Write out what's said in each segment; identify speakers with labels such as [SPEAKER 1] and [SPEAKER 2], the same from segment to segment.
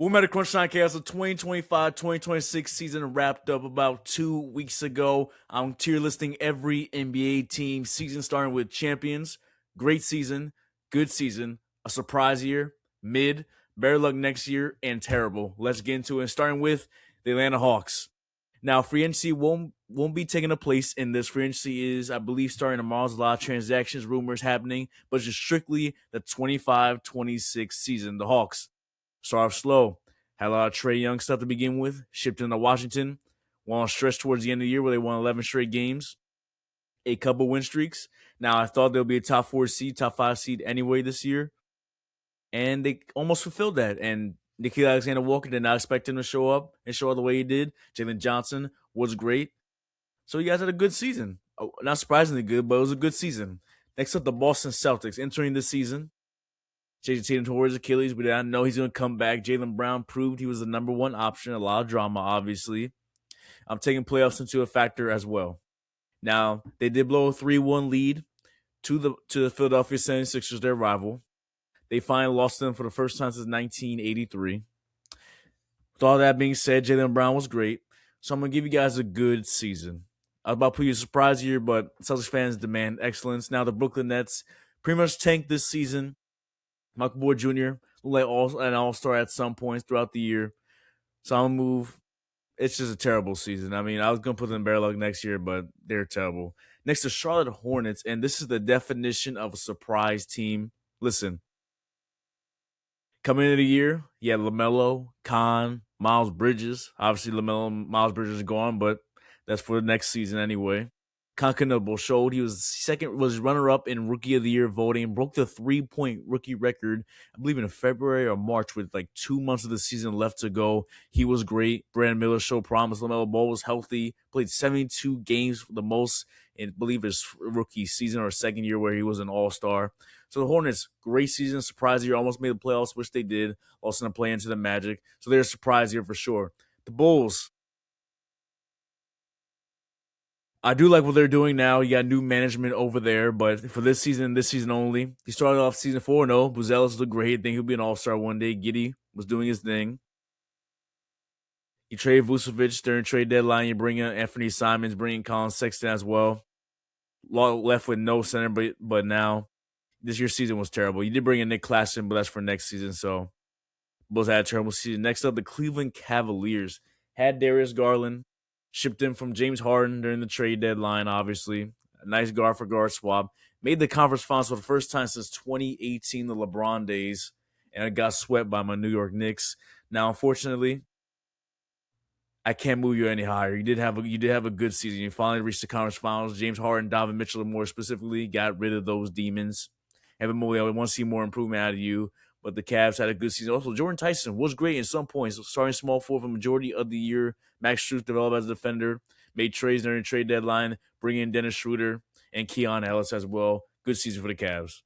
[SPEAKER 1] Welcome back to Crunchtimechaos. The 2025-2026 season wrapped up about 2 weeks ago. I'm tier listing every NBA team season, starting with champions, great season, good season, a surprise year, mid, better luck next year, and terrible. Let's get into it. Starting with the Atlanta Hawks. Now, free agency won't be taking a place in this. Free agency is, I believe, starting tomorrow. There's a lot of transactions, rumors happening, but it's just strictly the 25-26 season. The Hawks start off slow. Had a lot of Trae Young stuff to begin with. Shipped into Washington. Went on a stretch towards the end of the year where they won 11 straight games. A couple win streaks. Now, I thought they'll be a top 4 seed, top 5 seed anyway this year. And they almost fulfilled that. And Nikhil Alexander-Walker did not expect him to show up and show up the way he did. Jalen Johnson was great. So you guys had a good season. Not surprisingly good, but it was a good season. Next up, the Boston Celtics entering this season. Jason Tatum towards Achilles. We did not know he's going to come back. Jaylen Brown proved he was the number one option. A lot of drama, obviously. I'm taking playoffs into a factor as well. Now, they did blow a 3-1 lead to the Philadelphia 76ers, their rival. They finally lost them for the first time since 1983. With all that being said, Jaylen Brown was great. So I'm going to give you guys a good season. I was about to put you a surprise year, but Celtics fans demand excellence. Now, the Brooklyn Nets pretty much tanked this season. Michael Porter Jr. like an all-star at some points throughout the year. So I'm going to move. It's just a terrible season. I mean, I was going to put them in better luck next year, but they're terrible. Next to Charlotte Hornets, and this is the definition of a surprise team. Listen, coming into the year, you had LaMelo, Khan, Miles Bridges. Obviously, LaMelo and Miles Bridges are gone, but that's for the next season anyway. Concanable showed he was runner-up in Rookie of the Year voting, broke the 3-point rookie record, I believe in February or March with like 2 months of the season left to go. He was great. Brandon Miller showed promise. LaMelo Ball was healthy, played 72 games, the most in, I believe, his rookie season or second year where he was an all-star. So the Hornets, great season, surprise year, almost made the playoffs, which they did, also in a play into the Magic. So they're a surprise year for sure. The Bulls, I do like what they're doing now. You got new management over there, but for this season only, he started off season 4-0. Buzelis looked great. I think he'll be an all-star one day. Giddey was doing his thing. You trade Vucevic during trade deadline. You bring in Anthony Simons, bring in Colin Sexton as well. Left with no center, but now this year's season was terrible. You did bring in Nick Claxton, but that's for next season. So Bulls had a terrible season. Next up, the Cleveland Cavaliers had Darius Garland. Shipped in from James Harden during the trade deadline, obviously. A nice guard for guard swap. Made the conference finals for the first time since 2018, the LeBron days, and it got swept by my New York Knicks. Now, unfortunately, I can't move you any higher. You did have a good season. You finally reached the conference finals. James Harden, Donovan Mitchell, more specifically, got rid of those demons. Evan Mobley, I want to see more improvement out of you. But the Cavs had a good season. Also, Jordan Tyson was great in some points, starting small forward for the majority of the year. Max Strus developed as a defender, made trades during the trade deadline, bringing in Dennis Schroeder and Keon Ellis as well. Good season for the Cavs.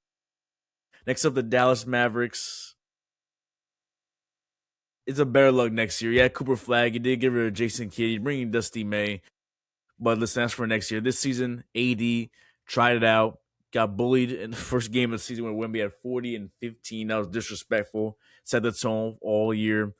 [SPEAKER 1] Next up, the Dallas Mavericks. It's a better luck next year. Yeah, Cooper Flag. You did get rid of Jason Kidd. You're bringing Dusty May. But listen, that's for next year. This season, AD tried it out. Got bullied in the first game of the season when Wemby had 40 and 15. That was disrespectful. Set the tone all year.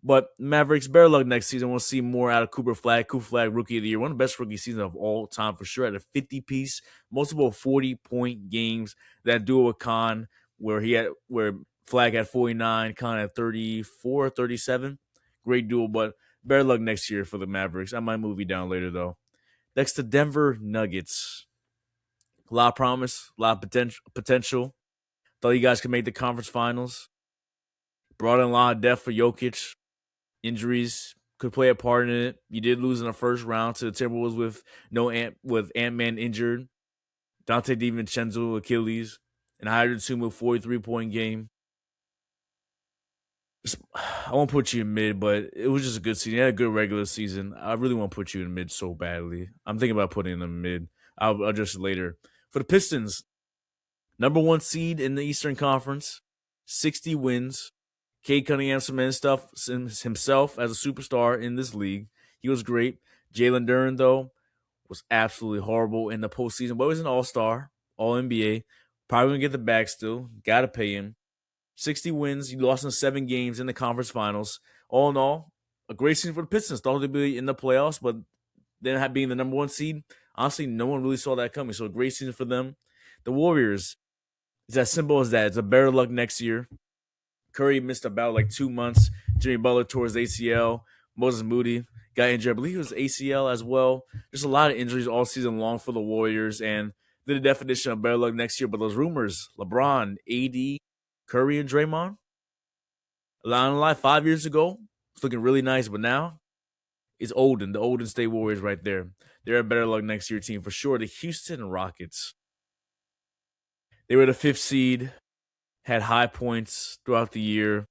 [SPEAKER 1] But Mavericks, better luck next season. We'll see more out of Cooper Flag. Cooper Flag, Rookie of the Year. One of the best rookie seasons of all time for sure. At a 50-piece, multiple 40-point games. That duo with Khan, where Flag had 49, Khan had 34, 37. Great duel, but better luck next year for the Mavericks. I might move you down later, though. Next to Denver Nuggets. A lot of promise, a lot of potential. Thought you guys could make the conference finals. Brought in a lot of depth for Jokic. Injuries could play a part in it. You did lose in the first round to the Timberwolves with Ant-Man injured. Dante DiVincenzo, Achilles. And Hyder Tumu, 43-point game. I won't put you in mid, but it was just a good season. You had a good regular season. I really want to put you in mid so badly. I'm thinking about putting them in mid. I'll address it later. For the Pistons, number 1 seed in the Eastern Conference, 60 wins. Cade Cunningham cemented stuff himself as a superstar in this league. He was great. Jalen Duren, though, was absolutely horrible in the postseason, but he was an all-star, all-NBA. Probably going to get the bag still. Got to pay him. 60 wins. He lost in 7 games in the conference finals. All in all, a great season for the Pistons. Thought they'd be in the playoffs, but then being the number one seed, honestly, no one really saw that coming. So a great season for them. The Warriors, it's as simple as that. It's a better luck next year. Curry missed about like 2 months. Jimmy Butler tore his ACL. Moses Moody got injured. I believe it was ACL as well. There's a lot of injuries all season long for the Warriors, and they're the definition of better luck next year. But those rumors, LeBron, AD, Curry, and Draymond, a lot of lie 5 years ago, it's looking really nice, but now it's the Olden State Warriors right there. They're a better luck next year team for sure. The Houston Rockets, they were the fifth seed, had high points throughout the year.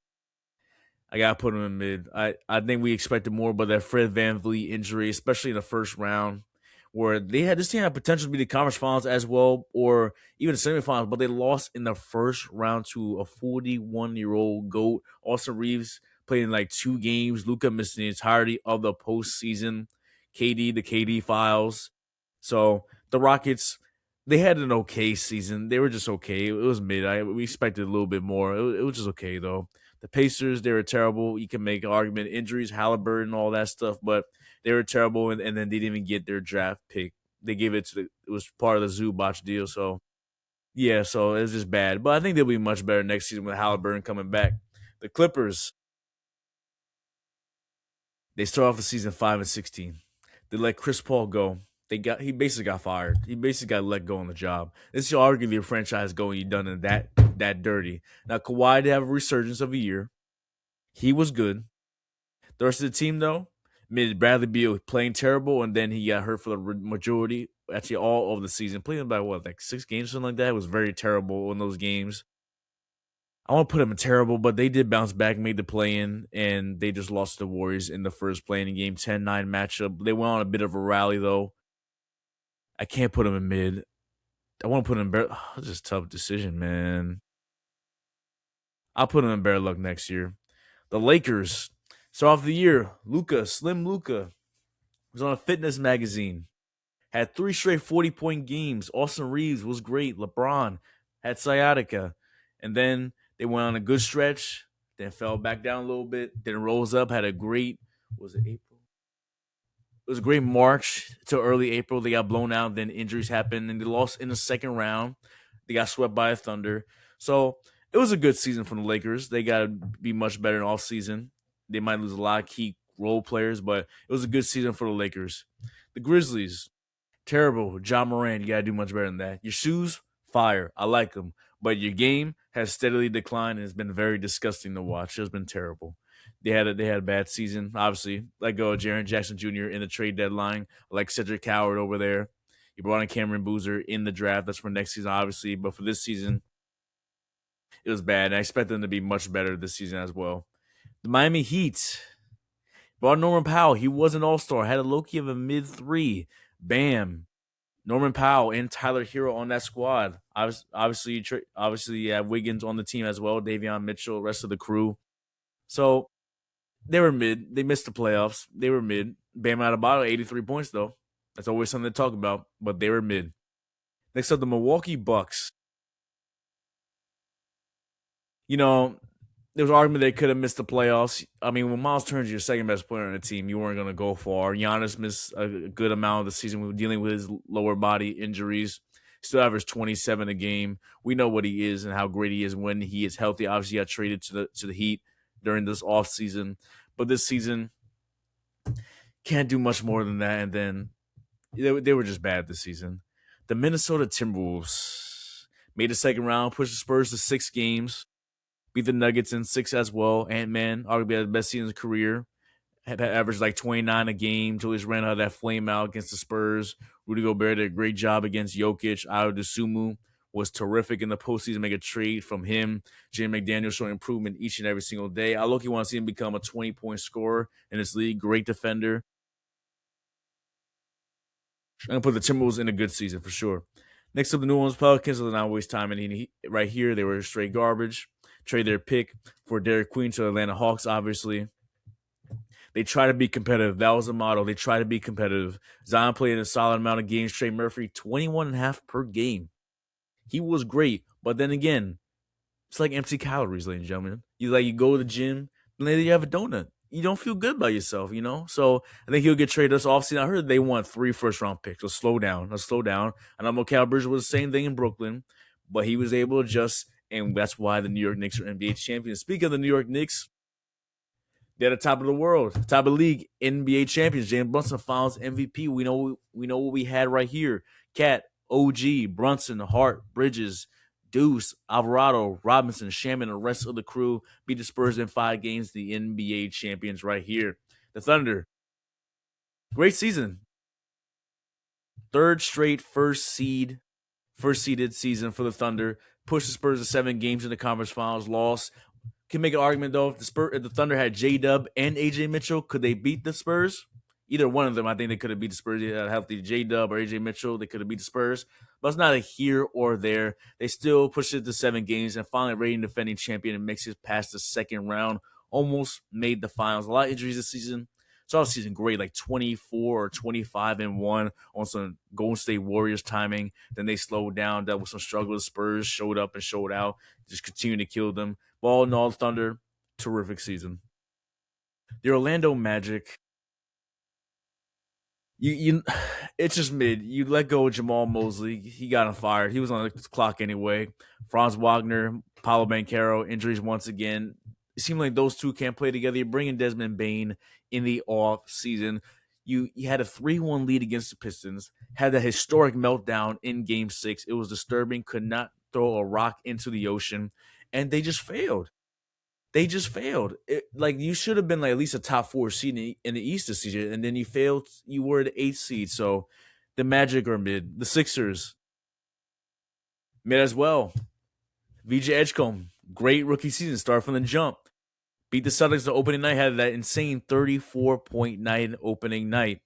[SPEAKER 1] I gotta put them in mid. I think we expected more, but that Fred VanVleet injury, especially in the first round, where this team had potential to be the conference finals as well, or even the semifinals, but they lost in the first round to a 41-year-old GOAT. Austin Reeves played in like 2 games. Luka missed the entirety of the postseason. The KD files. So the Rockets, they had an okay season. They were just okay. It was mid. We expected a little bit more. It was just okay though. The Pacers, they were terrible. You can make an argument, injuries, Halliburton, all that stuff, but they were terrible, and then they didn't even get their draft pick. They gave it to it was part of the Zubac deal, so yeah, so it's just bad. But I think they'll be much better next season with Halliburton coming back. The Clippers, they start off the season 5-16. They let Chris Paul go. He basically got fired. He basically got let go on the job. This is arguably a franchise going you done in that dirty. Now Kawhi did have a resurgence of a year. He was good. The rest of the team though, mid Bradley Beal playing terrible, and then he got hurt for the majority, actually all of the season. Playing about like 6 games, something like that. It was very terrible in those games. I won't put them in terrible, but they did bounce back, made the play in, and they just lost to the Warriors in the first play-in game, 10-9 matchup. They went on a bit of a rally though. I can't put them in mid. I want to put them in better. It's just a tough decision, man. I'll put them in better luck next year. The Lakers start off the year. Slim Luka, was on a fitness magazine. Had 3 straight 40-point games. Austin Reeves was great. LeBron had sciatica. And then they went on a good stretch, then fell back down a little bit, then rose up, had a great, was it April? It was a great March to early April. They got blown out, then injuries happened, and they lost in the second round. They got swept by a Thunder. So it was a good season for the Lakers. They got to be much better in off season. They might lose a lot of key role players, but it was a good season for the Lakers. The Grizzlies, terrible. John Moran, you got to do much better than that. Your shoes, fire. I like them. But your game has steadily declined, and it's been very disgusting to watch. It's been terrible. They had a bad season, obviously. Let go of Jaren Jackson Jr. in the trade deadline. Like Cedric Howard over there. You brought in Cameron Boozer in the draft. That's for next season, obviously. But for this season, it was bad. And I expect them to be much better this season as well. The Miami Heat brought Norman Powell. He was an all-star. Had a low-key of a mid-3. Bam. Norman Powell and Tyler Hero on that squad. Obviously, you have Wiggins on the team as well. Davion Mitchell, rest of the crew. So they were mid. They missed the playoffs. They were mid. Bam Adebayo, 83 points though. That's always something to talk about. But they were mid. Next up, the Milwaukee Bucks. You know, there was an argument they could have missed the playoffs. I mean, when Miles Turner's your second best player on the team, you weren't going to go far. Giannis missed a good amount of the season dealing with his lower body injuries. Still averaged 27 a game. We know what he is and how great he is when he is healthy. Obviously, he got traded to the Heat during this offseason. But this season, can't do much more than that. And then they were just bad this season. The Minnesota Timberwolves made the second round, pushed the Spurs to 6 games. Beat the Nuggets in 6 as well. Ant-Man, arguably had the best season of his career. Had averaged like 29 a game. Julius Randle had that flame out against the Spurs. Rudy Gobert did a great job against Jokic. Ayo Dosunmu was terrific in the postseason. Make a trade from him. Jaden McDaniels showing improvement each and every single day. I look, want to see him become a 20-point scorer in this league. Great defender. I'm going to put the Timberwolves in a good season for sure. Next up, the New Orleans Pelicans. So they're not waste time. And right here, they were straight garbage. Trade their pick for Derek Queen to Atlanta Hawks, obviously. They try to be competitive. That was the motto. They try to be competitive. Zion played a solid amount of games. Trey Murphy, 21.5 per game. He was great. But then again, It's like empty calories, ladies and gentlemen. You go to the gym, and later you have a donut. You don't feel good about yourself, you know. So I think he'll get traded this offseason. I heard they want 3 first-round picks. So slow down. Let's slow down. And I'm okay. Bridges was the same thing in Brooklyn, but he was able to adjust, and that's why the New York Knicks are NBA champions. Speaking of the New York Knicks, they're the top of the world, top of the league, NBA champions. James Brunson Finals MVP. We know what we had right here. Cat, OG, Brunson, Hart, Bridges, Deuce, Alvarado, Robinson, Shaman, and the rest of the crew beat the Spurs in 5 games. The NBA champions right here. The Thunder, great season. Third straight first seeded season for the Thunder. Pushed the Spurs to 7 games in the conference finals. Lost. Can make an argument though, if the Thunder had J Dub and AJ Mitchell, could they beat the Spurs? Either one of them, I think they could have beat the Spurs. They had a healthy J Dub or AJ Mitchell, they could have beat the Spurs. But it's not a here or there. They still pushed it to 7 games and finally reigning defending champion and makes it past the second round. Almost made the finals. A lot of injuries this season. Saw the season great, like 24 or 25-1 on some Golden State Warriors timing. Then they slowed down, dealt with some struggle. The Spurs showed up and showed out, just continued to kill them. Ball and all, Thunder, terrific season. The Orlando Magic, you it's just mid. You let go of Jamal Mosley. He got him fired. He was on the clock anyway. Franz Wagner, Paulo Banchero, injuries once again. It seemed like those two can't play together. You bring in Desmond Bane in the off season. You had a 3-1 lead against the Pistons, had a historic meltdown in game 6. It was disturbing, could not throw a rock into the ocean, and they just failed. Like you should have been like at least a top 4 seed in the East this season, and then you failed. You were the 8th seed. So the Magic are mid. The Sixers mid as well. VJ Edgecombe, great rookie season, start from the jump. Beat the Celtics the opening night, had that insane 34-point night opening night.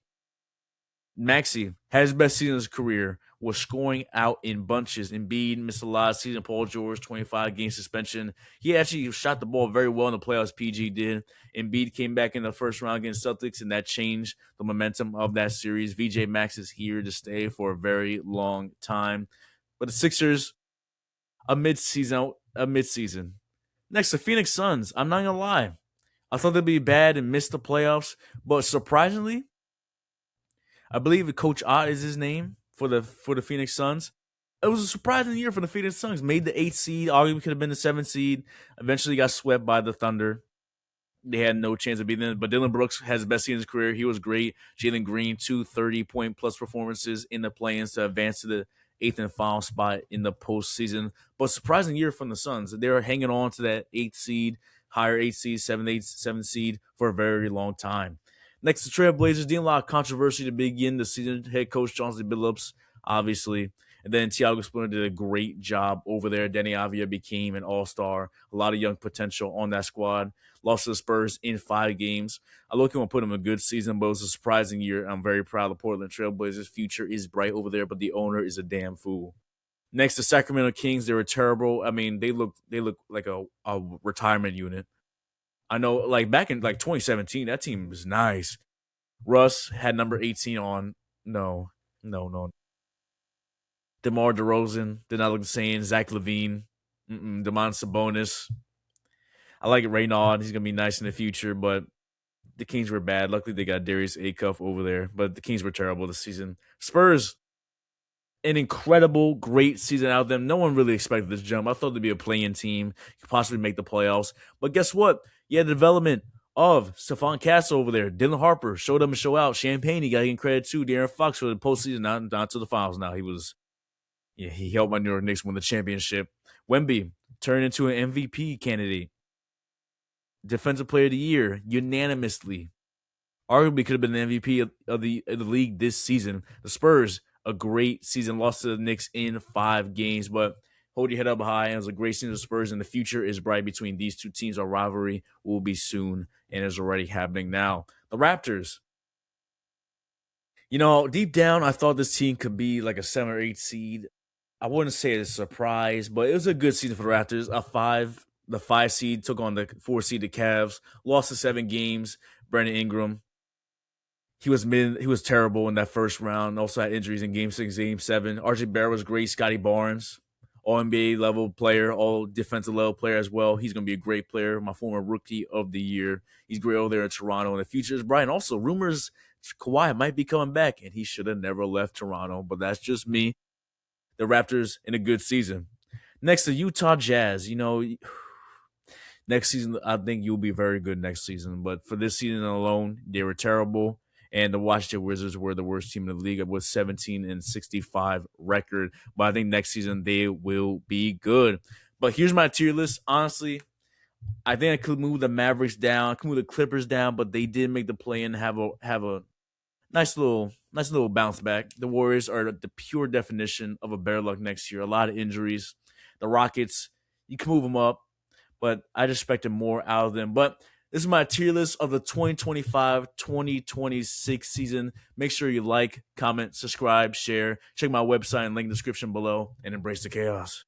[SPEAKER 1] Maxey had his best season of his career, was scoring out in bunches. Embiid missed a lot of season. Paul George, 25-game suspension. He actually shot the ball very well in the playoffs, PG did. Embiid came back in the first round against Celtics, and that changed the momentum of that series. VJ Max is here to stay for a very long time. But the Sixers, a mid-season. Next, the Phoenix Suns. I'm not going to lie. I thought they'd be bad and miss the playoffs, but surprisingly, I believe Coach Ott is his name for the Phoenix Suns. It was a surprising year for the Phoenix Suns. Made the 8th seed, arguably could have been the 7th seed. Eventually got swept by the Thunder. They had no chance of beating them. But Dylan Brooks has the best season of his career. He was great. Jalen Green, 2 30-point plus performances in the play-ins to advance to the 8th and final spot in the postseason. But surprising year from the Suns. They were hanging on to that 8th seed, higher 8th seed, 7th seed for a very long time. Next, the Trailblazers, dealing a lot of controversy to begin the season. Head coach Chauncey Billups, obviously. And then Tiago Spooner did a great job over there. Denny Avia became an all-star. A lot of young potential on that squad. Lost to the Spurs in 5 games. I look at put him in a good season, but it was a surprising year. I'm very proud of the Portland Trailblazers. Future is bright over there, but the owner is a damn fool. Next, the Sacramento Kings, they were terrible. I mean, they look like a retirement unit. I know, like back in like 2017, that team was nice. Russ had number 18 on. No. DeMar DeRozan did not look the same. Zach LaVine, Domantas Sabonis. I like Reynaud. He's gonna be nice in the future, but the Kings were bad. Luckily, they got Darius Acuff over there, but the Kings were terrible this season. Spurs, an incredible, great season out of them. No one really expected this jump. I thought they'd be a play-in team, could possibly make the playoffs. But guess what? You had the development of Stephon Castle over there. Dylan Harper showed up and show out. Champagne, he got to get credit too. De'Aaron Fox for the postseason, not to the finals now. He helped my New York Knicks win the championship. Wemby turned into an MVP candidate. Defensive Player of the Year, unanimously. Arguably could have been the MVP of the league this season. The Spurs, a great season, lost to the Knicks in 5 games, but hold your head up high. It was a great season of Spurs, and the future is bright between these two teams. Our rivalry will be soon, and is already happening now. The Raptors. Deep down, I thought this team could be like a 7 or 8 seed. I wouldn't say it's a surprise, but it was a good season for the Raptors. The 5 seed took on the 4 seed, the Cavs. Lost to 7 games. Brandon Ingram. He was terrible in that first round. Also had injuries in game 6, game 7. RJ Barrett was great. Scotty Barnes. all NBA level player, all defensive level player as well. He's going to be a great player. My former rookie of the year. He's great over there in Toronto, and the future is bright. And also, rumors Kawhi might be coming back, and he should have never left Toronto, but that's just me. The Raptors in a good season. Next, the Utah Jazz. Next season, I think you'll be very good next season. But for this season alone, they were terrible. And the Washington Wizards were the worst team in the league with 17-65 record. But I think next season they will be good. But here's my tier list. Honestly, I think I could move the Mavericks down, I could move the Clippers down, but they did make the play and have a nice little bounce back. The Warriors are the pure definition of a better luck next year. A lot of injuries. The Rockets, you can move them up, but I just expected more out of them. But this is my tier list of the 2025-2026 season. Make sure you like, comment, subscribe, share. Check my website and link in the description below, and embrace the chaos.